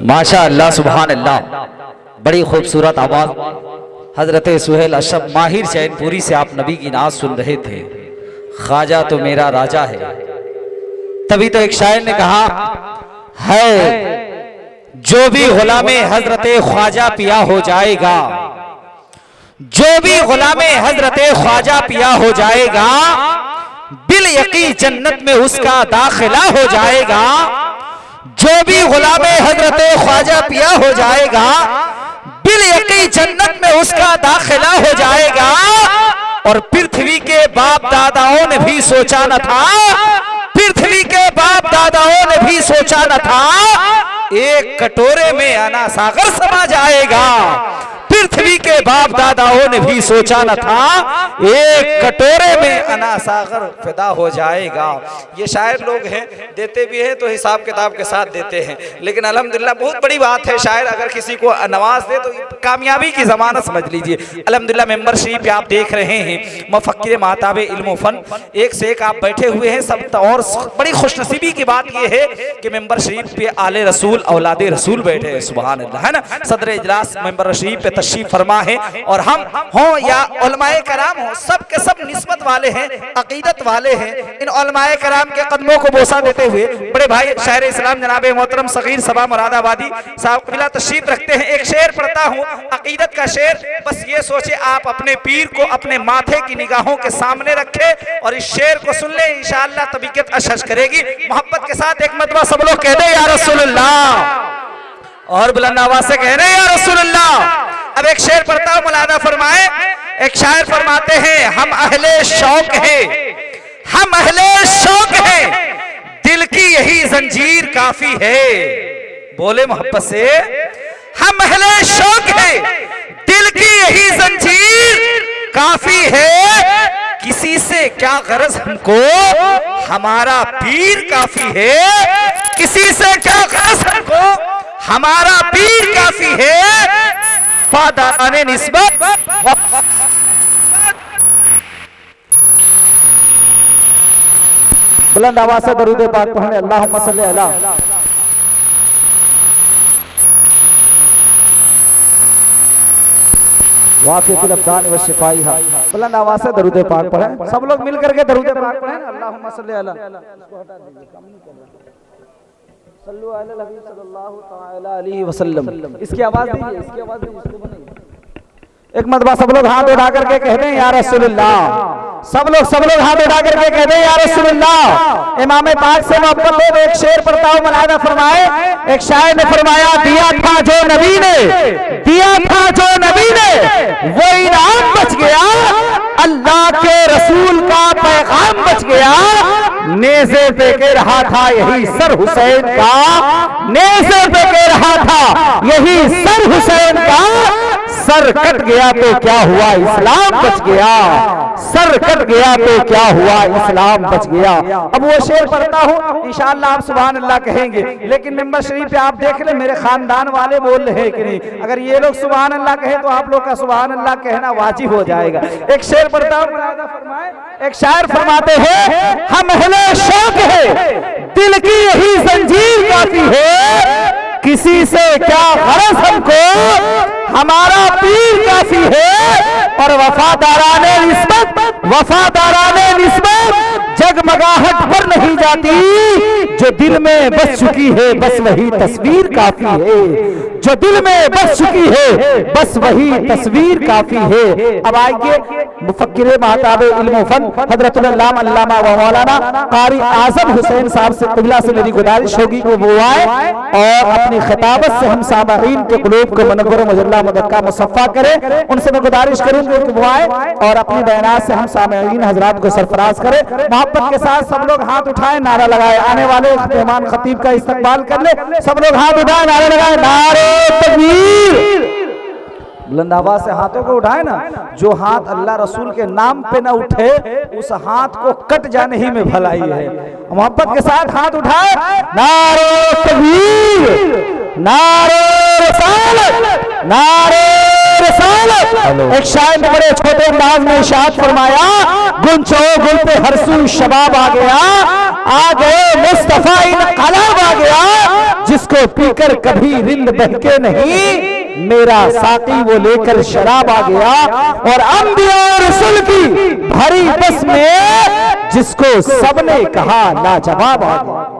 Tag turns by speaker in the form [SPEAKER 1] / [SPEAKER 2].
[SPEAKER 1] माशा अल्लाह सुभान अल्लाह, बड़ी खूबसूरत आवाज। हजरत सुहेल अशरफ माहिर चैनपुरी से आप नबी की नाज सुन रहे थे। ख्वाजा तो मेरा राजा है। तभी तो एक शायर ने कहा है, जो भी गुलामे हजरत ख्वाजा पिया हो जाएगा, जो भी गुलामे हजरत ख्वाजा पिया हो जाएगा, बिल यकीन जन्नत में उसका दाखिला हो जाएगा। जो भी गुलामे हजरत ख्वाजा पिया हो जाएगा, बिल यकीन जन्नत में उसका दाखिला हो जाएगा। और पृथ्वी के बाप दादाओं ने भी सोचा न था, पृथ्वी के बाप दादाओं ने भी सोचा न था, एक कटोरे में अना सागर समा जाएगा। पृथ्वी के बाप दादाओं ने भी सोचा न था, एक कटोरे में अना सागर फिदा हो जाएगा। ये शायर लोग हैं, देते भी हैं तो हिसाब किताब के साथ देते हैं, लेकिन अल्हम्दुलिल्लाह बहुत बड़ी बात है। शायर अगर किसी को नवाज दे तो कामयाबी की जमानत समझ लीजिए। अल्हम्दुलिल्लाह मेंबर शरीफ पे आप देख रहे हैं मुफक्किर माताबे इल्म फन, एक से एक आप बैठे हुए हैं सब। और बड़ी खुशनसीबी की बात यह है कि मेंबर शरीफ पे आले रसूल औलादे रसूल बैठे हैं, सुभान अल्लाह, है ना। सदर इजलास मेंबर शरीफ पे तशरीफ फरमा है, और हम हों या उलमाए कराम हो, सब के सब निस्बत वाले हैं, अकीदत वाले हैं। इन उलमाए कराम के कदमों को बोसा देते हुए बड़े भाई शायर इस्लाम जनाब मोहतरम सगीर सबा मुरादाबादी साहब कबिला तशरीफ रखते हैं। एक शेर पढ़ता हूँ, अकीदत का शेर। बस ये सोचे आप अपने पीर को अपने माथे की निगाहों के सामने रखे और इस शेर को सुन ले, इंशाअल्लाह तबीयत अशश करेगी। मोहब्बत के साथ एक मरतबा सब लोग कह दे या रसूलुल्लाह, और बुलंद आवाज से कह रहे या रसूलुल्लाह। अब एक शेर पढ़ता हूं, मुलादा फरमाए। एक शायर फरमाते हैं, हम अहले शौक हैं, हम अहले शौक हैं, दिल की यही जंजीर काफी है। बोले मोहब्बत से, हम अहले शौक हैं, दिल की यही जंजीर काफी है। किसी से क्या गरज हमको, हमारा पीर काफी है। किसी से क्या गरज हमको, हमारा पीर काफी है। वफादाराने निस्बत, बुलंद आवाज से दरूद पाक पढ़ने, अल्लाहुम्मा सल्ली अला। वाक़िअतुल अब्दान व शिफाइहा। बुलंद आवाज से दरूद पाक पढ़ें, सब लोग मिल करके दरूद पाक पढ़ें, अल्लाहुम्मा सल्ली अला। सल्लु अला नबी सल्लल्लाहु तआला अलैहि वसल्लम। इसकी आवाज दीजिए, इसकी आवाज दीजिए, इसको बनाइए। एक मरतबा सब लोग हाथ उठा करके कह दें या रसूलुल्लाह। सब लोग हाथ उठा करके कह दें या रसूलुल्लाह। इमाम पाक से मोहब्बत हो। एक शेर पढ़ता हूं, मुलादा फरमाए। एक शायर ने फरमाया, दिया था जो नबी ने, दिया था जो नबी ने, वो इनाम बच गया, अल्लाह के रसूल का पैगाम बच गया। नेज़े पे कह रहा था यही सर हुसैन का, नेज़े पे कह रहा था यही सर हुसैन का। सर कट गया तो क्या हुआ, इस्लाम बच गया। सर कट गया तो क्या हुआ, इस्लाम बच गया। अब वो शेर पढ़ता हूँ, इंशाअल्लाह आप सुभान अल्लाह कहेंगे, लेकिन मेंबर शरीफ पे आप देख ले मेरे खानदान वाले बोल रहे हैं कि नहीं। अगर ये लोग सुभान अल्लाह कहे तो आप लोग का सुभान अल्लाह कहना वाजिब हो जाएगा। एक शेर पढ़ता हूँ, मुलादा फरमाए। एक शायर फरमाते हैं, हम अहले शौक है, दिल की यही जंजीर काफी है। किसी से क्या गरज हमको, हमारा पीर काफी है। और वफादाराने निस्बत, वफादाराने निस्बत जगमगाहट पर नहीं जाती। जो दिल में बस चुकी है बस वही तस्वीर काफी है। जो दिल में बस चुकी है बस वही तस्वीर काफी है। अब आइए मुफक्किर माताबे इल्म फन हजरतुल अल्लामा अल्लामा व मौलाना कारी आजम हुसैन साहब से क़िबला से मेरी गुजारिश होगी कि वो आए और अपनी खिताबत से हम सामईन के क़ुलूब को मुनव्वर मुजल्ला मुदक्का मुसफ़्फ़ा करें। उनसे मैं गुजारिश करूंगी कि वो आए और अपनी बयानात से हम सामईन हजरात को सरफराज करें। मोहब्बत के साथ सब लोग हाथ उठाएं, नारा लगाए। आने वाले मेहमान खतीब का इस्तकबाल कर ले। सब लोग हाथ उठाएं, नारे लगाए, नारे तकबीर। बुलंद आवाज से हाथों को उठाए ना। जो हाथ अल्लाह रसूल के नाम पे ना उठे उस हाथ को कट जाने ही में भलाई है। मोहब्बत के साथ हाथ उठाए, नारे तकबीर, नारे रिसालत, नारे रिसालत। एक शायर ने बड़े छोटे अंदाज में इरशाद फरमाया, गुल चो गुल पे हर सू शबाब आ गया, आ गए मुस्तफा इनकलाब आ गया, जिसको पीकर कभी रिंद बहके नहीं, मेरा साकी वो लेकर शराब आ गया। और अंबिया और रसूल की भरी बस में जिसको सबने कहा लाजवाब आ गया।